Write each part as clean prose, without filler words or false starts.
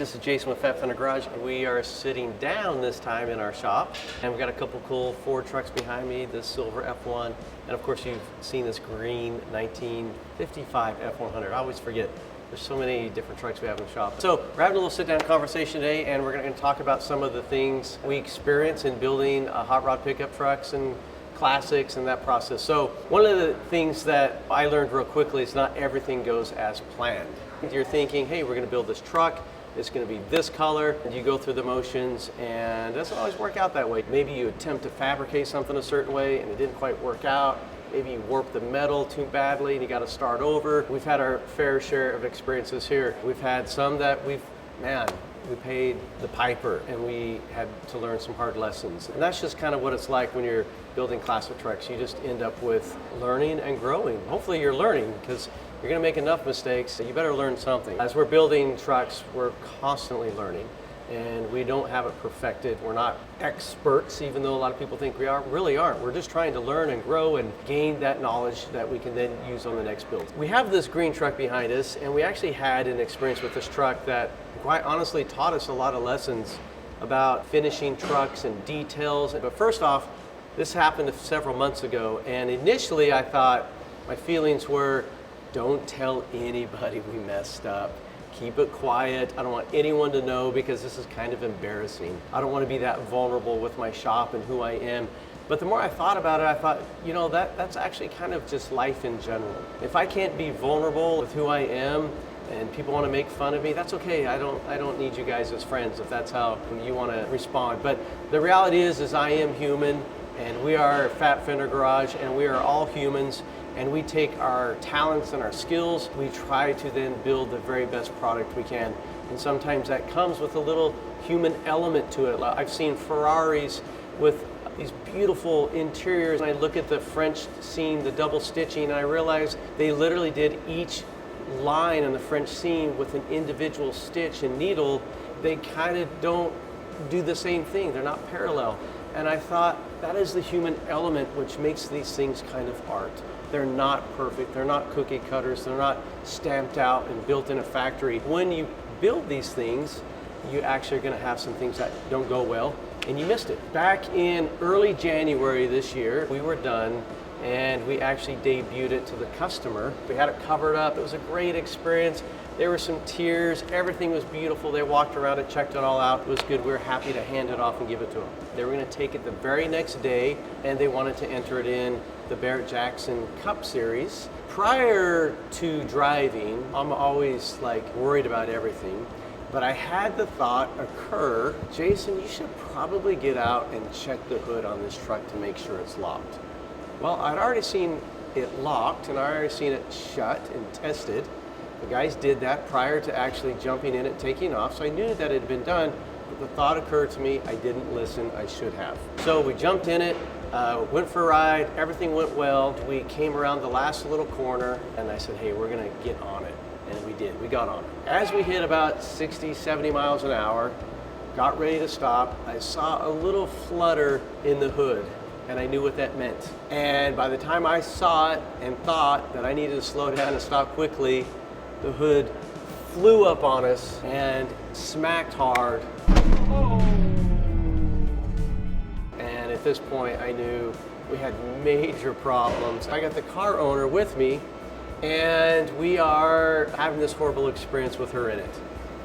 this is Jason with Fender Garage. We are sitting down this time in our shop, and we've got a couple cool Ford trucks behind me, this silver F1, and of course you've seen this green 1955 F100. I always forget. There's so many different trucks we have in the shop. So we're having a little sit-down conversation today, and we're going to talk about some of the things we experience in building hot rod pickup trucks and classics and that process. So one of the things that I learned real quickly is not everything goes as planned. You're thinking, hey, we're going to build this truck, it's going to be this color, and you go through the motions, and it doesn't always work out that way. Maybe you attempt to fabricate something a certain way and it didn't quite work out. Maybe you warped the metal too badly and you got to start over. We've had our fair share of experiences here. We've had some that we paid the piper and we had to learn some hard lessons. And that's just kind of what it's like when you're building classic trucks. You just end up with learning and growing. Hopefully you're learning, because you're going to make enough mistakes, so you better learn something. As we're building trucks, we're constantly learning, and we don't have it perfected. We're not experts, even though a lot of people think we are. Really aren't. We're just trying to learn and grow and gain that knowledge that we can then use on the next build. We have this green truck behind us, and we actually had an experience with this truck that quite honestly taught us a lot of lessons about finishing trucks and details. But first off, this happened several months ago, and initially I thought, my feelings were, don't tell anybody we messed up. Keep it quiet. I don't want anyone to know, because this is kind of embarrassing. I don't want to be that vulnerable with my shop and who I am. But the more I thought about it, I thought, you know, that's actually kind of just life in general. If I can't be vulnerable with who I am and people want to make fun of me, that's okay. I don't need you guys as friends if that's how you want to respond. But the reality is I am human, and we are Fat Fender Garage, and we are all humans. And we take our talents and our skills, we try to then build the very best product we can. And sometimes that comes with a little human element to it. I've seen Ferraris with these beautiful interiors, and I look at the French seam, the double stitching, and I realize they literally did each line on the French seam with an individual stitch and needle. They kind of don't do the same thing. They're not parallel. And I thought, that is the human element which makes these things kind of art. They're not perfect, they're not cookie cutters, they're not stamped out and built in a factory. When you build these things, you actually are gonna have some things that don't go well, and you missed it. Back in early January this year, we were done, and we actually debuted it to the customer. We had it covered up, it was a great experience. There were some tears, everything was beautiful. They walked around and checked it all out. It was good. We were happy to hand it off and give it to them. They were gonna take it the very next day, and they wanted to enter it in the Barrett-Jackson Cup Series. Prior to driving, I'm always like worried about everything, but I had the thought occur, Jason, you should probably get out and check the hood on this truck to make sure it's locked. Well, I'd already seen it locked, and I'd already seen it shut and tested. The guys did that prior to actually jumping in it, taking off, so I knew that it had been done, but the thought occurred to me, I didn't listen, I should have. So we jumped in it, went for a ride, everything went well. We came around the last little corner, and I said, hey, we're gonna get on it. And we did, we got on it. As we hit about 60, 70 miles an hour, got ready to stop, I saw a little flutter in the hood, and I knew what that meant. And by the time I saw it and thought that I needed to slow down and stop quickly, the hood flew up on us and smacked hard. Oh. And at this point, I knew we had major problems. I got the car owner with me, and we are having this horrible experience with her in it.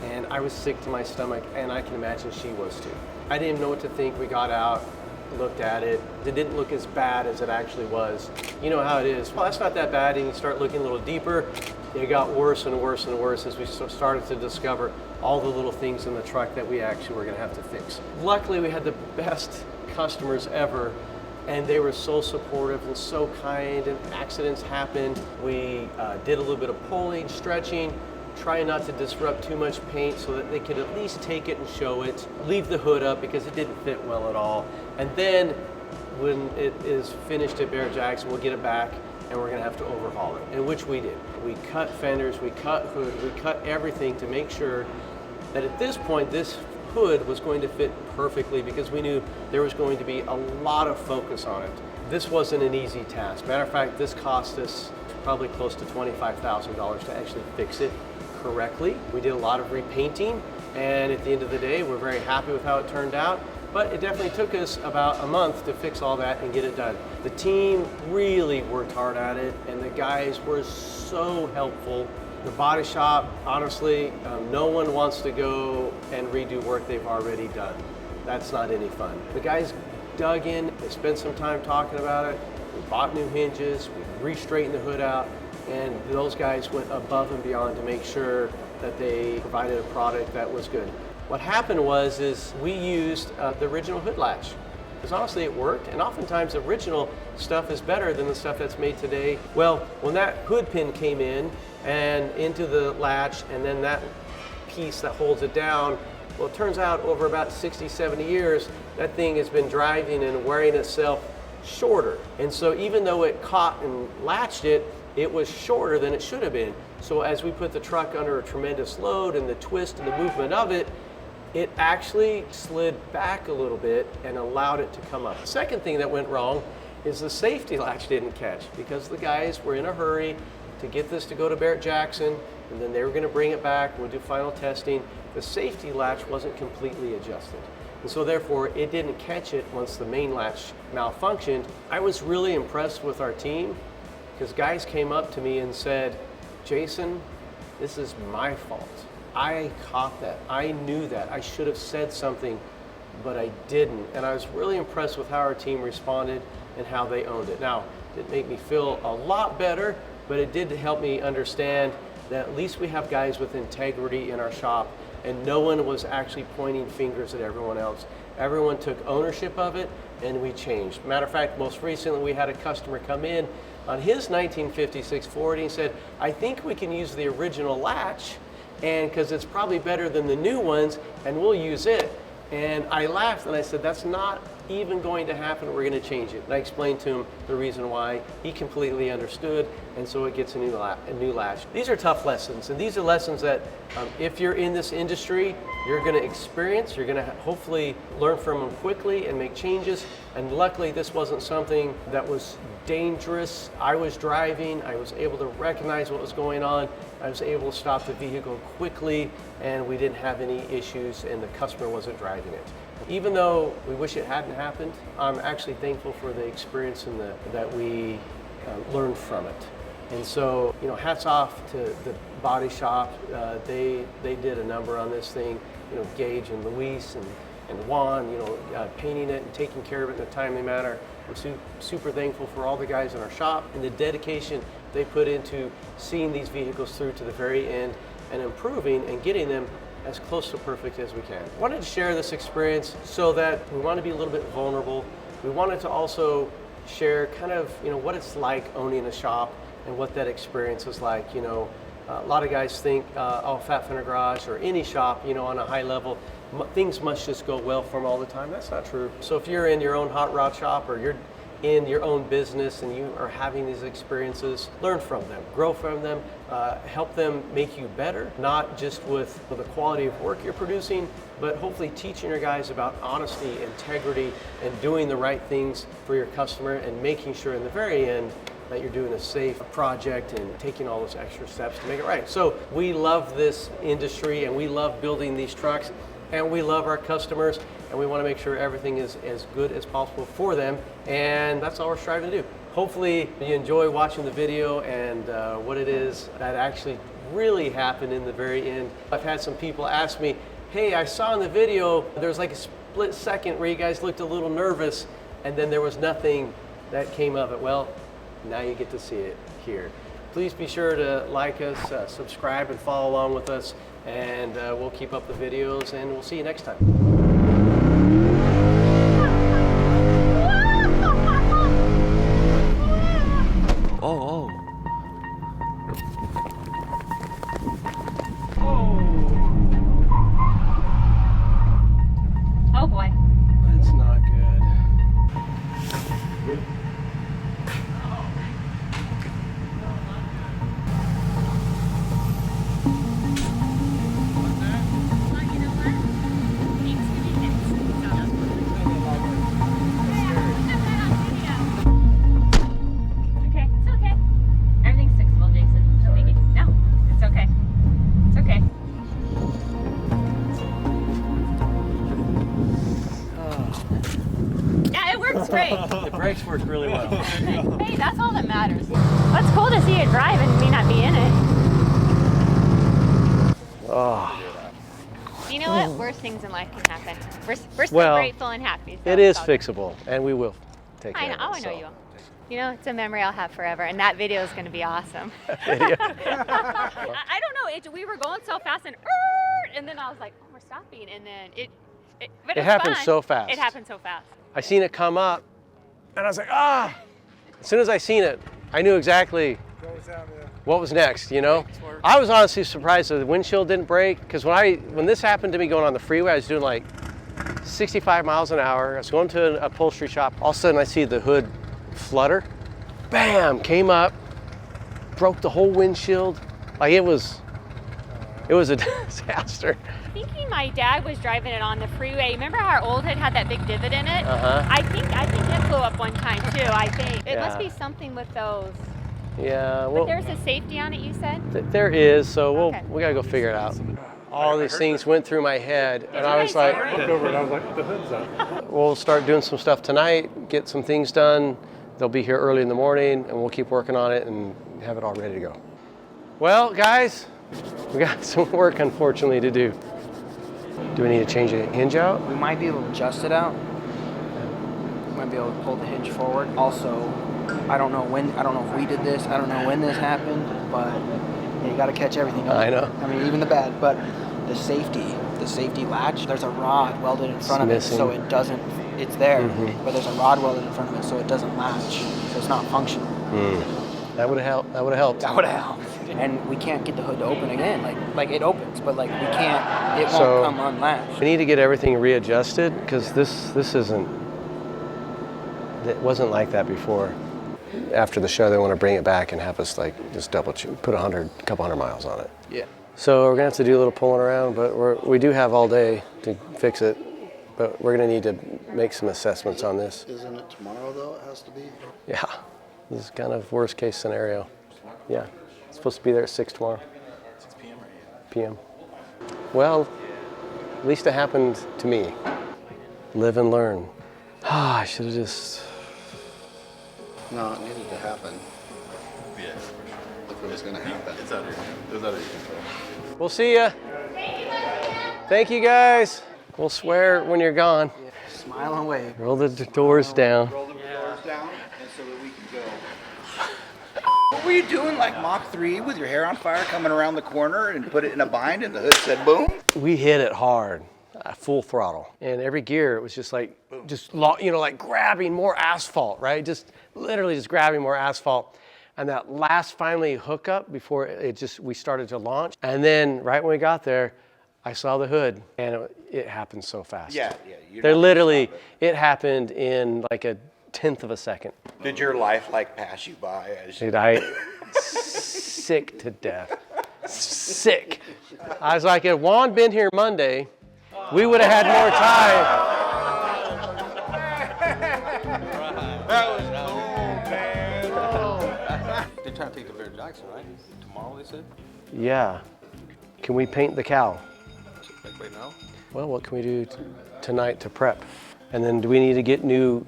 And I was sick to my stomach, and I can imagine she was too. I didn't know what to think. We got out, looked at it. It didn't look as bad as it actually was. You know how it is. Well, that's not that bad, and you start looking a little deeper. It got worse and worse and worse as we started to discover all the little things in the truck that we actually were gonna have to fix. Luckily, we had the best customers ever, and they were so supportive and so kind, and accidents happened. We did a little bit of pulling, stretching, trying not to disrupt too much paint so that they could at least take it and show it, leave the hood up because it didn't fit well at all. And then when it is finished at Barrett-Jackson, we'll get it back, and we're gonna have to overhaul it, and which we did. We cut fenders, we cut hood, we cut everything to make sure that at this point, this hood was going to fit perfectly, because we knew there was going to be a lot of focus on it. This wasn't an easy task. Matter of fact, this cost us probably close to $25,000 to actually fix it correctly. We did a lot of repainting, And at the end of the day, we're very happy with how it turned out. But it definitely took us about a month to fix all that and get it done. The team really worked hard at it, and the guys were so helpful. The body shop, honestly, no one wants to go and redo work they've already done. That's not any fun. The guys dug in, they spent some time talking about it. We bought new hinges, we re-straightened the hood out, and those guys went above and beyond to make sure that they provided a product that was good. What happened was we used the original hood latch, because honestly it worked, and oftentimes the original stuff is better than the stuff that's made today. Well, when that hood pin came in and into the latch, and then that piece that holds it down, well, it turns out over about 60, 70 years, that thing has been driving and wearing itself shorter. And so even though it caught and latched it, it was shorter than it should have been. So as we put the truck under a tremendous load and the twist and the movement of it, it actually slid back a little bit and allowed it to come up. The second thing that went wrong is the safety latch didn't catch, because the guys were in a hurry to get this to go to Barrett-Jackson, and then they were going to bring it back, we'll do final testing. The safety latch wasn't completely adjusted, and so therefore it didn't catch it once the main latch malfunctioned. I was really impressed with our team, because guys came up to me and said, Jason, this is my fault. I caught that. I knew that. I should have said something, but I didn't. And I was really impressed with how our team responded and how they owned it. Now, it didn't make me feel a lot better, but it did help me understand that at least we have guys with integrity in our shop, and no one was actually pointing fingers at everyone else. Everyone took ownership of it, and we changed. Matter of fact, most recently we had a customer come in on his 1956 Ford, and he said, I think we can use the original latch, and because it's probably better than the new ones, and we'll use it. And I laughed and I said, that's not even going to happen, we're going to change it. And I explained to him the reason why. He completely understood, and so it gets a new latch. These are tough lessons, and these are lessons that if you're in this industry, you're going to experience, you're going to hopefully learn from them quickly and make changes. And luckily this wasn't something that was dangerous. I was driving, I was able to recognize what was going on, I was able to stop the vehicle quickly, and we didn't have any issues, and the customer wasn't driving it. Even though we wish it hadn't happened, I'm actually thankful for the experience and that we learned from it. And so, you know, hats off to the body shop. They did a number on this thing. You know, Gage and Luis and Juan, you know, painting it and taking care of it in a timely manner. I'm super thankful for all the guys in our shop and the dedication they put into seeing these vehicles through to the very end and improving and getting them as close to perfect as we can. I wanted to share this experience so that we want to be a little bit vulnerable. We wanted to also share kind of, you know, what it's like owning a shop and what that experience is like. You know, a lot of guys think, oh, Fat Fender Garage or any shop, you know, on a high level, things must just go well for them all the time. That's not true. So if you're in your own hot rod shop or you're in your own business and you are having these experiences, learn from them, grow from them, help them make you better, not just with the quality of work you're producing, but hopefully teaching your guys about honesty, integrity, and doing the right things for your customer, and making sure in the very end that you're doing a safe project and taking all those extra steps to make it right. So we love this industry, and we love building these trucks, and we love our customers, and we want to make sure everything is as good as possible for them, and that's all we're striving to do. Hopefully you enjoy watching the video and what it is that actually really happened in the very end. I've had some people ask me, hey, I saw in the video there was like a split second where you guys looked a little nervous, and then there was nothing that came of it. Well, now you get to see it here. Please be sure to like us, subscribe, and follow along with us, and we'll keep up the videos, and we'll see you next time. Oh. Oh boy. That's not good. Well, you know what? Thanks brakes work really well. Hey, that's all that matters. Well, it's cool to see it drive and me not be in it. Oh. You know what? Worst things in life can happen. We're still Well, grateful and happy. So it is it's all good. fixable, and we will take care I know. of it. Oh, I know you will. You know, it's a memory I'll have forever, and that video is going to be awesome. Video. I don't know. We were going so fast, and then I was like, oh, we're stopping, and then but It happened fun. so fast. It happened so fast. I seen it come up, and I was like, ah! As soon as I seen it, I knew exactly what was next, you know? I was honestly surprised that the windshield didn't break, because when this happened to me going on the freeway, I was doing like 65 miles an hour. I was going to an upholstery shop. All of a sudden, I see the hood flutter. Bam! Came up, broke the whole windshield. Like it was a disaster. Thinking my dad was driving it on the freeway. Remember how our old hood had that big divot in it? Uh-huh. I think it blew up one time too. I think it Yeah. must be something with those. Yeah, But well, there's a safety on it, you said? there is, so Okay. we gotta go figure it out. All these things went through my head, and I was like, I looked over and I was like, the hood's up. we'll start doing some stuff tonight, get some things done. They'll be here early in the morning, and we'll keep working on it and have it all ready to go. Well, guys, we got some work, unfortunately, to do. Do we need to change a hinge out? We might be able to adjust it out. We might be able to pull the hinge forward. Also, I don't know if we did this. I don't know when this happened, but you got to catch everything up. I know. I mean, even the bad. But the safety latch, there's a rod welded in front of it, so it doesn't. It's there, but there's a rod welded in front of it, so it doesn't latch. So it's not functional. That would have helped. That would have helped. That would have helped. And we can't get the hood to open again. Like it opens, but like we can't. It So- won't come unlatched. We need to get everything readjusted, because this isn't. It wasn't like that before. After the show, they want to bring it back and have us like just put a couple hundred miles on it. Yeah. So we're gonna have to do a little pulling around, but we do have all day to fix it. But we're gonna need to make some assessments on this. Isn't it tomorrow though? It has to be. Yeah, this is kind of worst case scenario. Yeah, it's supposed to be there at 6 tomorrow. 6 p.m. or PM. Well, at least it happened to me. Live and learn. Ah, I should have just. No, it needed to happen. Yeah, for sure. If it was going to happen. It's out of your control. We'll see ya. Thank you guys. We'll swear when you're gone. Yeah. Smile and wave. Roll the doors down. Roll the doors down and so that we can go. What were you doing, like Mach 3 with your hair on fire coming around the corner and put it in a bind and the hood said boom? We hit it hard, full throttle. And every gear, it was just like, like grabbing more asphalt, right? Just literally just grabbing more asphalt. And that last finally hookup before we started to launch. And then right when we got there, I saw the hood, and it happened so fast. Yeah. They're literally, it happened in like a 1/10 of a second. Did your life like pass you by? Dude, sick to death. Sick. I was like, if Juan been here Monday, we would have had more time. That was cool, man. They're trying to take the Bear Jackson, right? Tomorrow, they said? Yeah. Can we paint the cow? Like right now? Well, what can we do tonight to prep? And then do we need to get new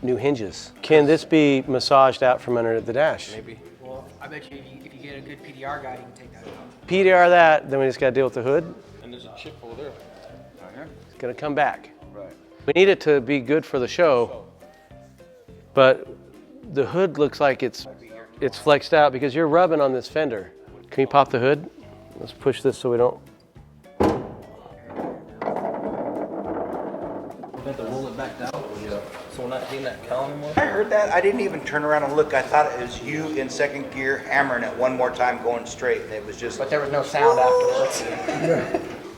hinges? Can this be massaged out from under the dash? Maybe. Well, I bet you if you get a good PDR guy, you can take that out. PDR that, then we just got to deal with the hood. And there's a chip over there. It's going to come back. Right. We need it to be good for the show, but the hood looks like it's flexed out because you're rubbing on this fender. Can you pop the hood? Let's push this so we don't. We have to roll it back down. Yeah. So we're not hitting that cow anymore? I heard that. I didn't even turn around and look. I thought it was you in second gear hammering it one more time going straight. And it was just. But there was no sound afterwards.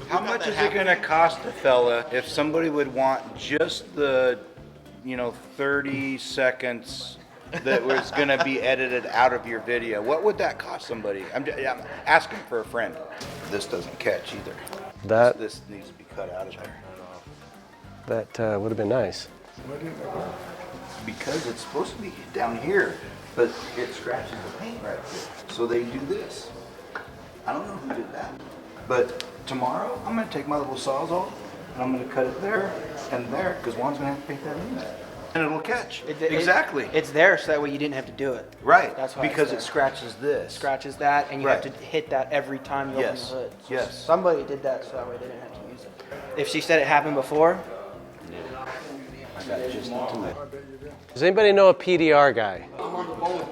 How much is it going to cost a fella if somebody would want just the, 30 seconds that was going to be edited out of your video? What would that cost somebody? I'm asking for a friend. This doesn't catch either. This needs to be cut out of there. That would have been nice. Because it's supposed to be down here, but it scratches the paint right there. So they do this. I don't know who did that. But tomorrow, I'm going to take my little sawzall, and I'm going to cut it there and there, because Juan's going to have to paint that in there. And it'll catch. It- Exactly. It's there so that way you didn't have to do it. Right. That's why because it's it there. scratches this. Scratches that, and you Right. have to hit that every time you Yes. open the hood. So Yes. Somebody did that so that way they didn't have to use it. If she said it happened before, I got just into it. Does anybody know a PDR guy?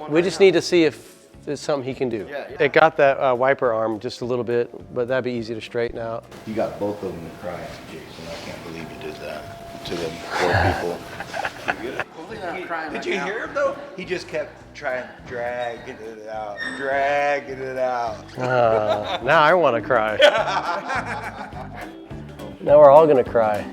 We just need to see if there's something he can do. It got that wiper arm just a little bit, but that'd be easy to straighten out. You got both of them crying, Jason. I can't believe you did that to them poor people. Did you hear him though? He just kept trying dragging it out, dragging it out. Now I want to cry. Now we're all gonna cry.